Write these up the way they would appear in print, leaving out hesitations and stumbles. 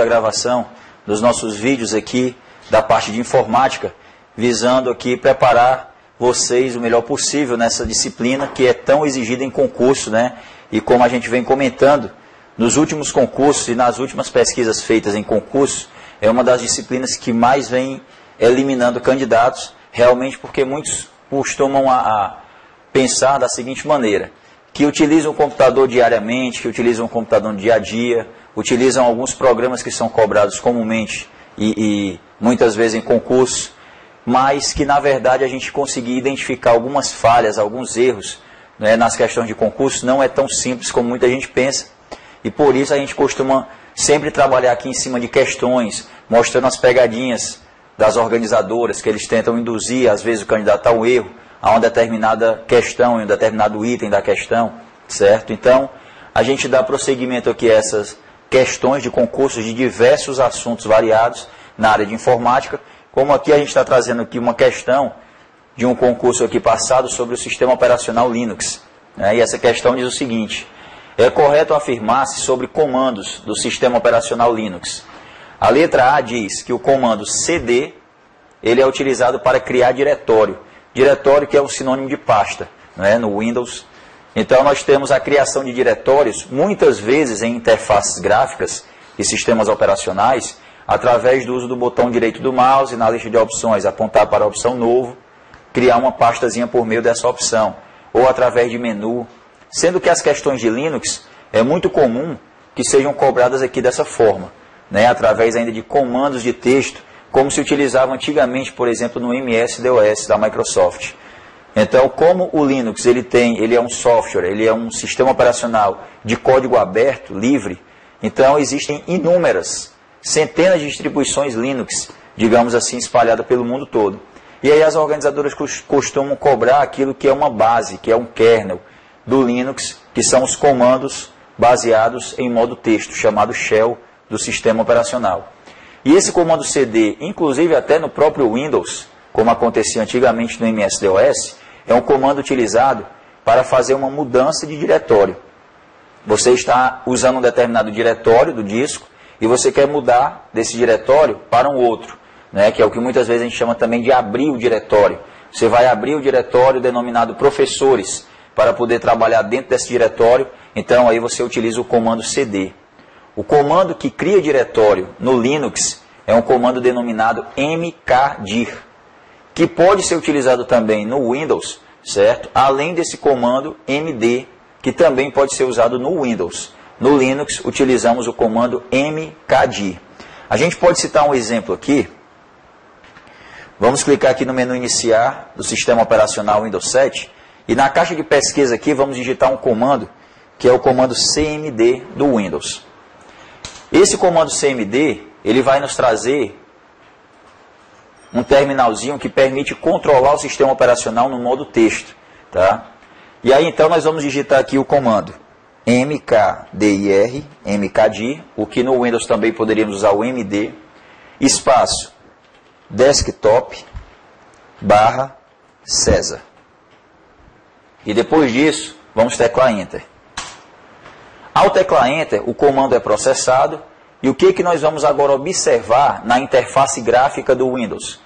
feito a gravação dos nossos vídeos aqui da parte de informática, visando aqui preparar vocês o melhor possível nessa disciplina que é tão exigida em concurso, né? E como a gente vem comentando, nos últimos concursos e nas últimas pesquisas feitas em concurso, é uma das disciplinas que mais vem eliminando candidatos, realmente porque muitos costumam a pensar da seguinte maneira, que utilizam o computador diariamente, que utilizam o computador no dia a dia, utilizam alguns programas que são cobrados comumente e muitas vezes em concurso, mas que na verdade a gente conseguir identificar algumas falhas, alguns erros, né, nas questões de concurso não é tão simples como muita gente pensa, e por isso a gente costuma sempre trabalhar aqui em cima de questões, mostrando as pegadinhas das organizadoras, que eles tentam induzir às vezes o candidato ao erro, a uma determinada questão, em um determinado item da questão, certo? Então, a gente dá prosseguimento aqui a essas questões de concursos de diversos assuntos variados na área de informática, como aqui a gente está trazendo aqui uma questão de um concurso aqui passado sobre o sistema operacional Linux, né? E essa questão diz o seguinte: é correto afirmar-se sobre comandos do sistema operacional Linux? A letra A diz que o comando cd ele é utilizado para criar diretório. Diretório que é um sinônimo de pasta, né, no Windows. Então nós temos a criação de diretórios, muitas vezes em interfaces gráficas e sistemas operacionais, através do uso do botão direito do mouse, na lista de opções, apontar para a opção novo, criar uma pastazinha por meio dessa opção, ou através de menu, sendo que as questões de Linux é muito comum que sejam cobradas aqui dessa forma, né, através ainda de comandos de texto, como se utilizava antigamente, por exemplo, no MS-DOS da Microsoft. Então, como o Linux ele é um software, ele é um sistema operacional de código aberto, livre, então existem inúmeras, centenas de distribuições Linux, digamos assim, espalhadas pelo mundo todo. E aí as organizadoras costumam cobrar aquilo que é uma base, que é um kernel do Linux, que são os comandos baseados em modo texto, chamado shell do sistema operacional. E esse comando cd, inclusive até no próprio Windows, como acontecia antigamente no MS-DOS, é um comando utilizado para fazer uma mudança de diretório. Você está usando um determinado diretório do disco e você quer mudar desse diretório para um outro, né, que é o que muitas vezes a gente chama também de abrir o diretório. Você vai abrir o diretório denominado professores para poder trabalhar dentro desse diretório, então aí você utiliza o comando cd. O comando que cria diretório no Linux é um comando denominado mkdir, que pode ser utilizado também no Windows, certo? Além desse comando md, que também pode ser usado no Windows. No Linux, utilizamos o comando mkdir. A gente pode citar um exemplo aqui. Vamos clicar aqui no menu iniciar do sistema operacional Windows 7 e na caixa de pesquisa aqui vamos digitar um comando, que é o comando cmd do Windows. Esse comando cmd, ele vai nos trazer um terminalzinho que permite controlar o sistema operacional no modo texto, tá? E aí então nós vamos digitar aqui o comando mkdir, o que no Windows também poderíamos usar o md, espaço, desktop, barra, César. E depois disso, vamos teclar Enter. Ao teclar Enter, o comando é processado. E o que nós vamos agora observar na interface gráfica do Windows?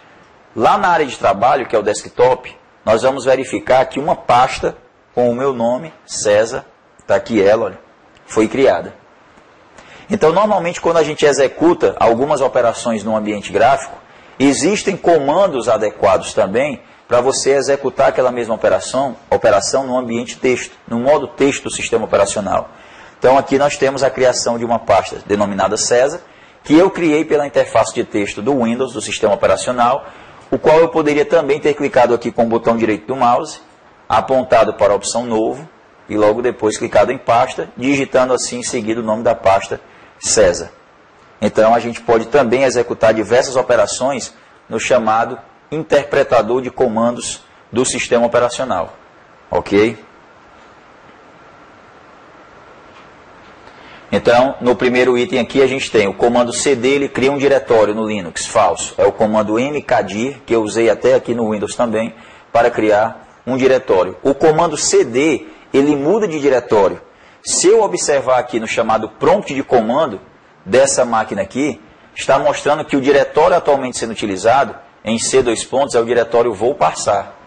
Lá na área de trabalho, que é o desktop, nós vamos verificar que uma pasta com o meu nome, César, está aqui ela, olha, foi criada. Então, normalmente, quando a gente executa algumas operações no ambiente gráfico, existem comandos adequados também para você executar aquela mesma operação no ambiente texto, no modo texto do sistema operacional. Então aqui nós temos a criação de uma pasta denominada César, que eu criei pela interface de texto do Windows, do sistema operacional, o qual eu poderia também ter clicado aqui com o botão direito do mouse, apontado para a opção novo, e logo depois clicado em pasta, digitando assim em seguida o nome da pasta César. Então a gente pode também executar diversas operações no chamado interpretador de comandos do sistema operacional. Ok? Então, no primeiro item aqui a gente tem o comando cd, ele cria um diretório no Linux, falso. É o comando mkdir, que eu usei até aqui no Windows também, para criar um diretório. O comando cd, ele muda de diretório. Se eu observar aqui no chamado prompt de comando, dessa máquina aqui está mostrando que o diretório atualmente sendo utilizado em C2 pontos é o diretório vou passar.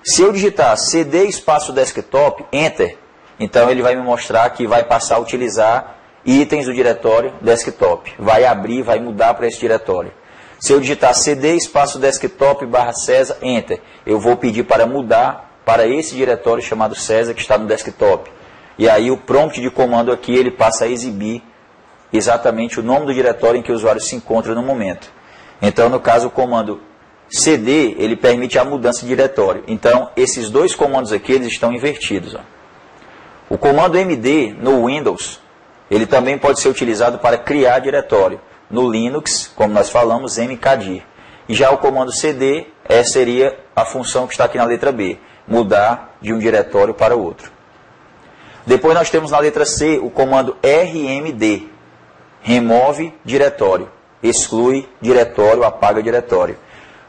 Se eu digitar cd espaço desktop, enter, então ele vai me mostrar que vai passar a utilizar itens do diretório desktop. Vai abrir, vai mudar para esse diretório. Se eu digitar cd espaço desktop barra César, enter, eu vou pedir para mudar para esse diretório chamado César que está no desktop. E aí o prompt de comando aqui ele passa a exibir exatamente o nome do diretório em que o usuário se encontra no momento. Então, no caso, o comando cd, ele permite a mudança de diretório. Então, esses dois comandos aqui, eles estão invertidos. Ó. O comando md no Windows, ele também pode ser utilizado para criar diretório. No Linux, como nós falamos, mkdir. E já o comando cd seria a função que está aqui na letra B, mudar de um diretório para o outro. Depois nós temos na letra C o comando rmd, remove diretório, exclui diretório, apaga diretório.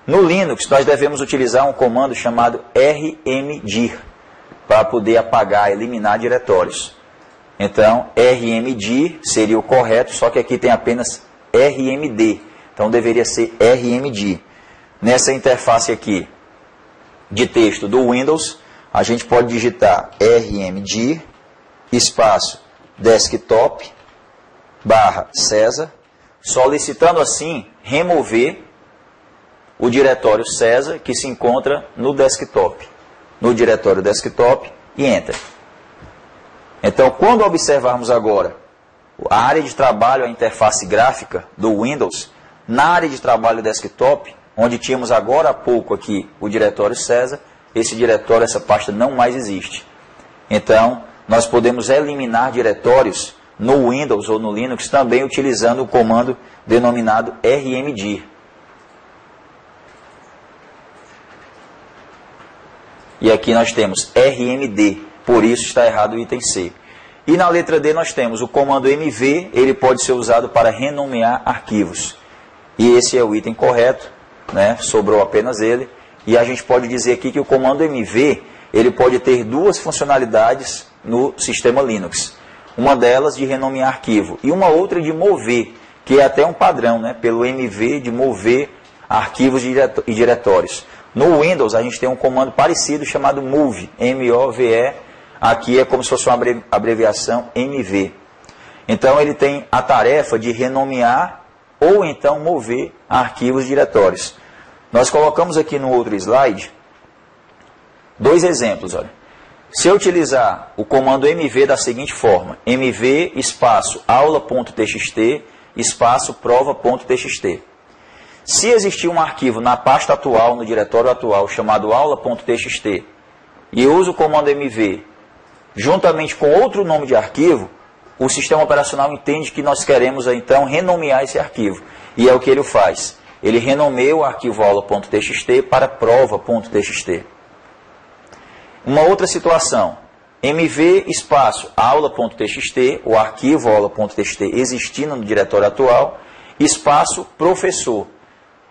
No Linux nós devemos utilizar um comando chamado rmdir, para poder apagar, eliminar diretórios. Então, rmdir seria o correto, só que aqui tem apenas rmd, então deveria ser rmdir. Nessa interface aqui de texto do Windows, a gente pode digitar rmdir, espaço desktop, barra César, solicitando assim remover o diretório César que se encontra no desktop, no diretório desktop e enter. Então, quando observarmos agora a área de trabalho, a interface gráfica do Windows, na área de trabalho desktop, onde tínhamos agora há pouco aqui o diretório César, esse diretório, essa pasta não mais existe. Então, nós podemos eliminar diretórios no Windows ou no Linux também utilizando o comando denominado rmdir. E aqui nós temos rmd, por isso está errado o item C. E na letra D nós temos o comando mv, ele pode ser usado para renomear arquivos. E esse é o item correto, né? Sobrou apenas ele. E a gente pode dizer aqui que o comando mv, ele pode ter duas funcionalidades no sistema Linux. Uma delas de renomear arquivo e uma outra de mover, que é até um padrão, né? Pelo mv de mover arquivos e diretórios. No Windows a gente tem um comando parecido chamado move, M-O-V-E, aqui é como se fosse uma abreviação mv. Então ele tem a tarefa de renomear ou então mover arquivos e diretórios. Nós colocamos aqui no outro slide dois exemplos. Olha. Se eu utilizar o comando mv da seguinte forma, mv espaço aula.txt espaço prova.txt. Se existir um arquivo na pasta atual, no diretório atual, chamado aula.txt, e eu uso o comando mv juntamente com outro nome de arquivo, o sistema operacional entende que nós queremos então renomear esse arquivo. E é o que ele faz. Ele renomeia o arquivo aula.txt para prova.txt. Uma outra situação, mv espaço aula.txt, o arquivo aula.txt existindo no diretório atual, espaço professor.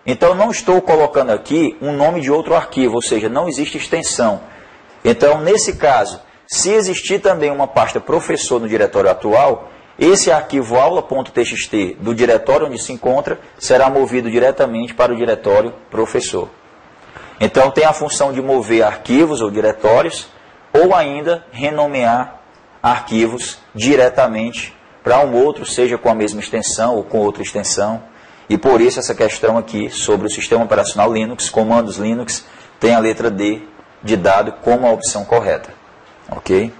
Então não estou colocando aqui um nome de outro arquivo, ou seja, não existe extensão. Então nesse caso, se existir também uma pasta professor no diretório atual, esse arquivo aula.txt do diretório onde se encontra será movido diretamente para o diretório professor. Então tem a função de mover arquivos ou diretórios, ou ainda renomear arquivos diretamente para um outro, seja com a mesma extensão ou com outra extensão. E por isso essa questão aqui sobre o sistema operacional Linux, comandos Linux, tem a letra D de dado como a opção correta. Ok?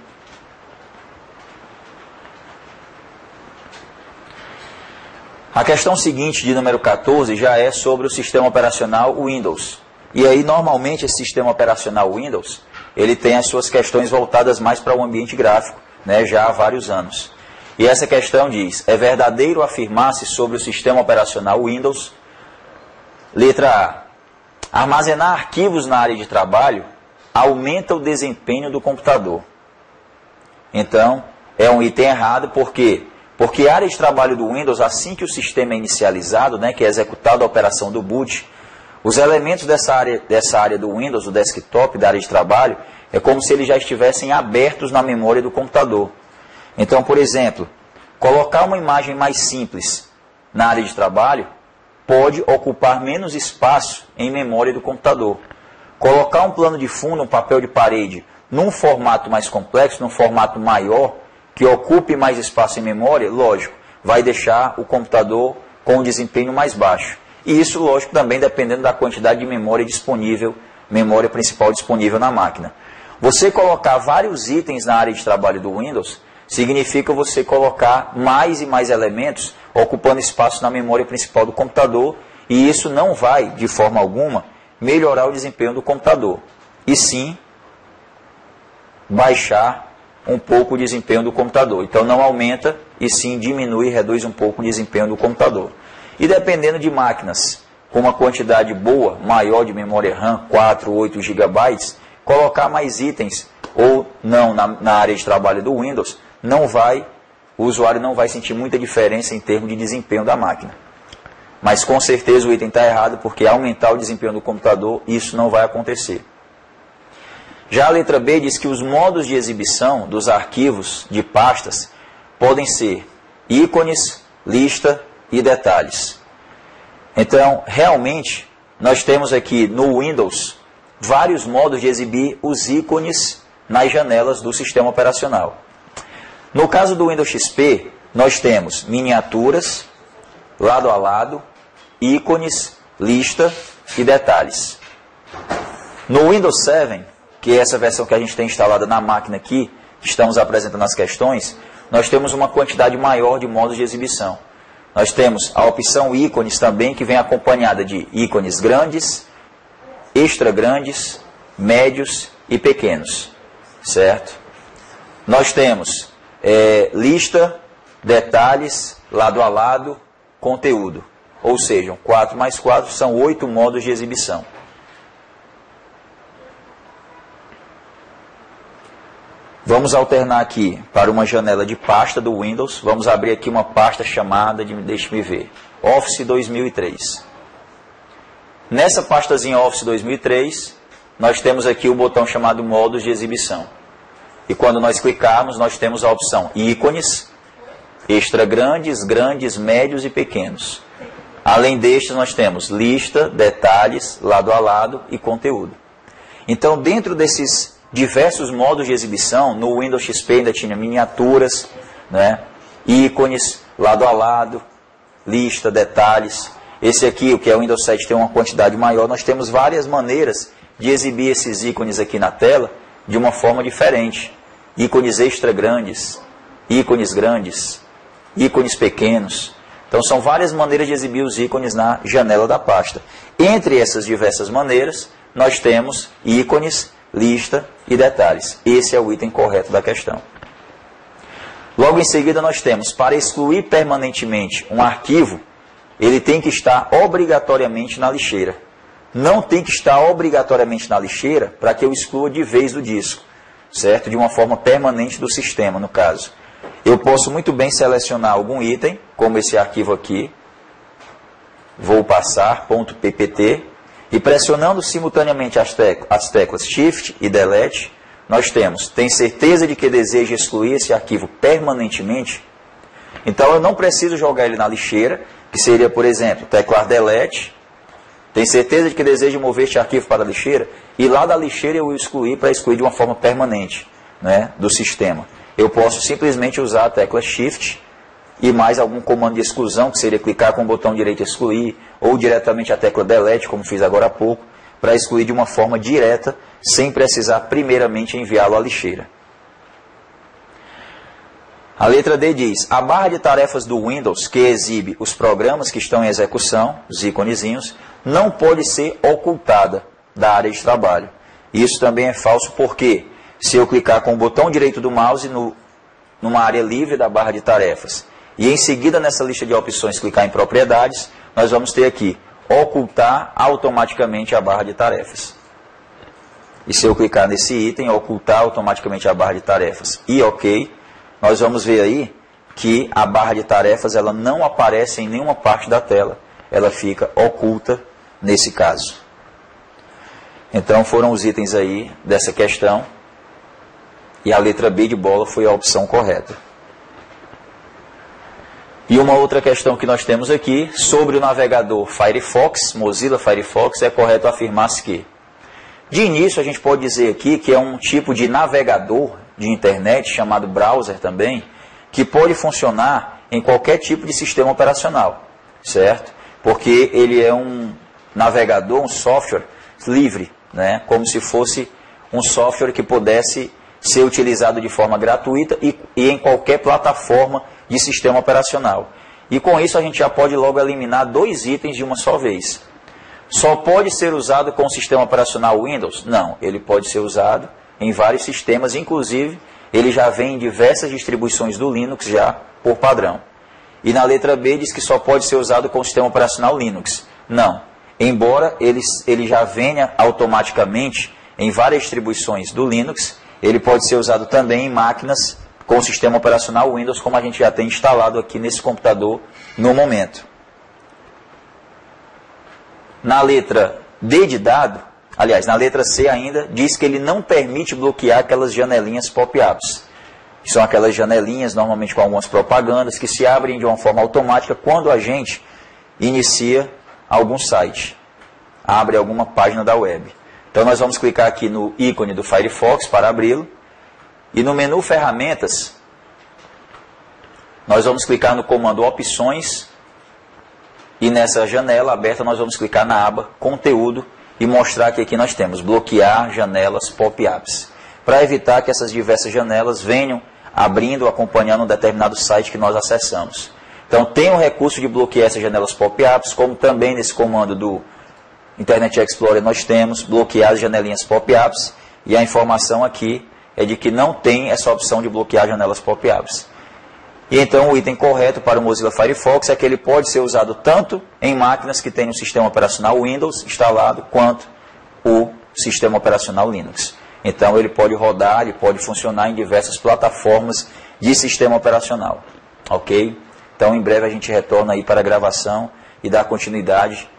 A questão seguinte, de número 14, já é sobre o sistema operacional Windows. E aí, normalmente, esse sistema operacional Windows, ele tem as suas questões voltadas mais para o ambiente gráfico, né, já há vários anos. E essa questão diz, é verdadeiro afirmar-se sobre o sistema operacional Windows? Letra A. Armazenar arquivos na área de trabalho aumenta o desempenho do computador. Então, é um item errado, por quê? Porque a área de trabalho do Windows, assim que o sistema é inicializado, né, que é executada a operação do boot, os elementos dessa área do Windows, do desktop, da área de trabalho, é como se eles já estivessem abertos na memória do computador. Então, por exemplo, Colocar uma imagem mais simples na área de trabalho pode ocupar menos espaço em memória do computador. Colocar um plano de fundo, um papel de parede, num formato mais complexo, num formato maior, que ocupe mais espaço em memória, lógico, vai deixar o computador com um desempenho mais baixo. E isso, lógico, também dependendo da quantidade de memória disponível, memória principal disponível na máquina. Você colocar vários itens na área de trabalho do Windows significa você colocar mais e mais elementos ocupando espaço na memória principal do computador, e isso não vai, de forma alguma, melhorar o desempenho do computador, e sim baixar um pouco o desempenho do computador. Então não aumenta, e sim diminui e reduz um pouco o desempenho do computador. E dependendo de máquinas com uma quantidade boa, maior de memória RAM, 4 ou 8 GB, colocar mais itens ou não na área de trabalho do Windows, o usuário não vai sentir muita diferença em termos de desempenho da máquina. Mas com certeza o item está errado, porque aumentar o desempenho do computador, isso não vai acontecer. Já a letra B diz que os modos de exibição dos arquivos de pastas podem ser ícones, lista e detalhes. Então, realmente, nós temos aqui no Windows vários modos de exibir os ícones nas janelas do sistema operacional. No caso do Windows XP, nós temos miniaturas, lado a lado, ícones, lista e detalhes. No Windows 7, que é essa versão que a gente tem instalada na máquina aqui, que estamos apresentando as questões, nós temos uma quantidade maior de modos de exibição. Nós temos a opção ícones também, que vem acompanhada de ícones grandes, extra grandes, médios e pequenos, certo? Nós temos lista, detalhes, lado a lado, conteúdo. Ou seja, 4 mais 4 são 8 modos de exibição. Vamos alternar aqui para uma janela de pasta do Windows. Vamos abrir aqui uma pasta chamada deixe-me ver, Office 2003. Nessa pastazinha Office 2003, nós temos aqui o botão chamado modos de exibição. E quando nós clicarmos, nós temos a opção ícones, extra grandes, grandes, médios e pequenos. Além destes, nós temos lista, detalhes, lado a lado e conteúdo. Então, dentro desses diversos modos de exibição, no Windows XP ainda tinha miniaturas, né, ícones, lado a lado, lista, detalhes. Esse aqui, o que é o Windows 7, tem uma quantidade maior. Nós temos várias maneiras de exibir esses ícones aqui na tela de uma forma diferente. Ícones extra grandes, ícones grandes, ícones pequenos. Então são várias maneiras de exibir os ícones na janela da pasta. Entre essas diversas maneiras, nós temos ícones, lista e detalhes. Esse é o item correto da questão. Logo em seguida nós temos, para excluir permanentemente um arquivo, ele tem que estar obrigatoriamente na lixeira. Não tem que estar obrigatoriamente na lixeira para que eu exclua de vez do disco, certo? De uma forma permanente do sistema, no caso. Eu posso muito bem selecionar algum item, como esse arquivo aqui, vou passar, .ppt, e pressionando simultaneamente as teclas Shift e Delete, nós temos, tem certeza de que deseja excluir esse arquivo permanentemente? Então eu não preciso jogar ele na lixeira, que seria, por exemplo, teclar Delete, tem certeza de que deseja mover este arquivo para a lixeira? E lá da lixeira eu vou excluir para excluir de uma forma permanente, né, do sistema. Eu posso simplesmente usar a tecla Shift e mais algum comando de exclusão, que seria clicar com o botão direito excluir, ou diretamente a tecla Delete, como fiz agora há pouco, para excluir de uma forma direta, sem precisar primeiramente enviá-lo à lixeira. A letra D diz, a barra de tarefas do Windows, que exibe os programas que estão em execução, os iconezinhos, não pode ser ocultada da área de trabalho. Isso também é falso porque, se eu clicar com o botão direito do mouse numa área livre da barra de tarefas, e em seguida nessa lista de opções clicar em propriedades, nós vamos ter aqui, ocultar automaticamente a barra de tarefas. E se eu clicar nesse item, ocultar automaticamente a barra de tarefas e OK, nós vamos ver aí que a barra de tarefas ela não aparece em nenhuma parte da tela. Ela fica oculta nesse caso. Então foram os itens aí dessa questão. E a letra B de bola foi a opção correta. E uma outra questão que nós temos aqui, sobre o navegador Firefox, Mozilla Firefox, é correto afirmar-se que, de início, a gente pode dizer aqui que é um tipo de navegador de internet, chamado browser também, que pode funcionar em qualquer tipo de sistema operacional, certo? Porque ele é um navegador, um software livre, né? Como se fosse um software que pudesse ser utilizado de forma gratuita e em qualquer plataforma de sistema operacional. E com isso a gente já pode logo eliminar 2 itens de uma só vez. Só pode ser usado com o sistema operacional Windows? Não, ele pode ser usado em vários sistemas, inclusive ele já vem em diversas distribuições do Linux já por padrão. E na letra B diz que só pode ser usado com o sistema operacional Linux. Não, embora ele já venha automaticamente em várias distribuições do Linux, ele pode ser usado também em máquinas com o sistema operacional Windows, como a gente já tem instalado aqui nesse computador no momento. Na letra D de dado, aliás, na letra C ainda, diz que ele não permite bloquear aquelas janelinhas pop-ups. São aquelas janelinhas, normalmente com algumas propagandas, que se abrem de uma forma automática quando a gente inicia algum site, abre alguma página da web. Então nós vamos clicar aqui no ícone do Firefox para abri-lo. E no menu Ferramentas, nós vamos clicar no comando Opções. E nessa janela aberta nós vamos clicar na aba Conteúdo e mostrar que aqui nós temos bloquear janelas pop-ups. Para evitar que essas diversas janelas venham abrindo, acompanhando um determinado site que nós acessamos. Então tem o recurso de bloquear essas janelas pop-ups, como também nesse comando do Internet Explorer nós temos bloquear as janelinhas pop-ups, e a informação aqui é de que não tem essa opção de bloquear janelas pop-ups. E então o item correto para o Mozilla Firefox é que ele pode ser usado tanto em máquinas que têm o sistema operacional Windows instalado, quanto o sistema operacional Linux. Então ele pode rodar, ele pode funcionar em diversas plataformas de sistema operacional. Ok? Então em breve a gente retorna aí para a gravação e dá continuidade